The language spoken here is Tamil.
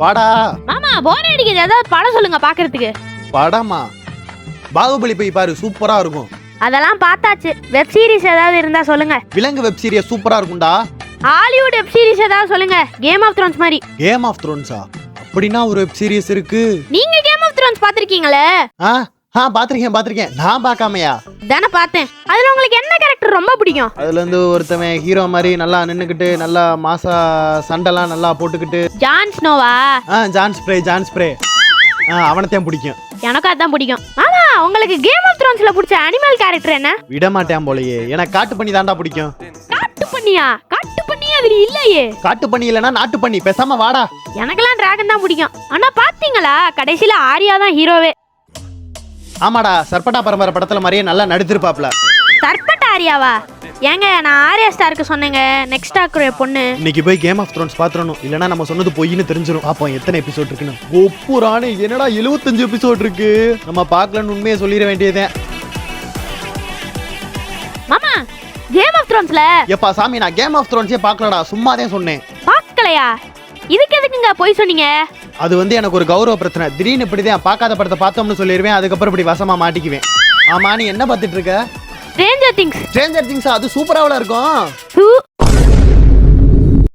பாடா. மாமா போர் அடிக்குது, ஏதாவது படம் சொல்லுங்க பாக்குறதுக்கு. படமா? பாகுபலி போய் பாரு, சூப்பரா இருக்கும். அதெல்லாம் பார்த்தாச்சு. வெப் சீரிஸ் ஏதாவது இருந்தா சொல்லுங்க. விலங்கு வெப் சீரிஸ் சூப்பரா இருக்கும்டா. ஹாலிவுட் வெப் சீரிஸ் ஏதாவது சொல்லுங்க, கேம் ஆஃப் த்ரோன்ஸ் மாதிரி. கேம் ஆஃப் த்ரோன்ஸா? அப்படின்னா ஒரு வெப் சீரிஸ் இருக்கு. நீங்க கேம் ஆஃப் த்ரோன்ஸ் பாத்திருக்கீங்களே? பாத்திருக்கேன். நான் பார்க்காமையா? தானே பார்த்தேன். அதுல உங்களுக்கு என்ன கேரக்டர் ரொம்ப பிடிக்கும்? அதுல இருந்து ஒருத்தவன் ஹீரோ மாதிரி நல்லா நின்னுக்கிட்டு நல்லா மாசா சண்டெல்லாம் நல்லா போட்டுக்கிட்டு. ஜான் ஸ்னோவா? Jon spray. அவனைத்தான் பிடிக்கும். எனக்கு அதான் பிடிக்கும். மாமா உங்களுக்கு கேம் ஆஃப் த்ரோன்ஸ்ல பிடிச்ச அனிமல் கேரக்டர் என்ன? விட மாட்டேன் போலயே. எனக்கு காட்டு பண்ணி தாண்டா பிடிக்கும். காட்டு பண்ணியா? காட்டு பண்ணி அதுல இல்லையே. காட்டு பண்ணி இல்லனா நாட்டு பண்ணி. பேசாம வாடா. எனக்கெல்லாம் டிராகன் தான் பிடிக்கும். ஆனா பாத்தீங்களா, கடைசியில ஆரியா தான் ஹீரோவே. ஆமாடா, சர்பட்டா பரம்பரை படத்துல மாதிரியே நல்லா நடிச்சிருப்பாப்ல. சர்பட்டா ஆரியாவா? ஏங்க நான் ஆரியா ஸ்டாருக்கு சொன்னேங்க, நெக்ஸ்ட் ஆக்குற பொண்ணு. இன்னைக்கு போய் கேம் ஆஃப் த்ரோன்ஸ் பாத்துறணும், இல்லனா நம்ம சொன்னது பொய்ன்னு தெரிஞ்சிரும். பாப்போம் எத்தனை எபிசோட் இருக்குன்னு. ஒப்புரானே என்னடா 75 எபிசோட் இருக்கு. நம்ம பார்க்கலன்னு உண்மையை சொல்லிட வேண்டியதே. மாமா கேம் ஆஃப் த்ரோன்ஸ்ல எப்பா சாமி, நான் கேம் ஆஃப் த்ரோன்ஸே பார்க்கலடா, சும்மாதான் சொன்னேன். பார்க்கலையா? இதுக்கு எதுக்குங்க போய் சொன்னீங்க? அது வந்து எனக்கு ஒரு கௌரவ பிரச்சனை. திடீர்னு இப்படிதான் பார்க்காத படத்தை பார்த்தோம்னு சொல்லிடுவேன், அதுக்கப்புறம் இப்படி வசமா மாட்டிக்குவேன். ஆமா, நீ என்ன பார்த்துட்டு இருக்க? Stranger things. ஸ்ட்ரேஞ்சர் திங்ஸ் அது சூப்பராவல இருக்கும்.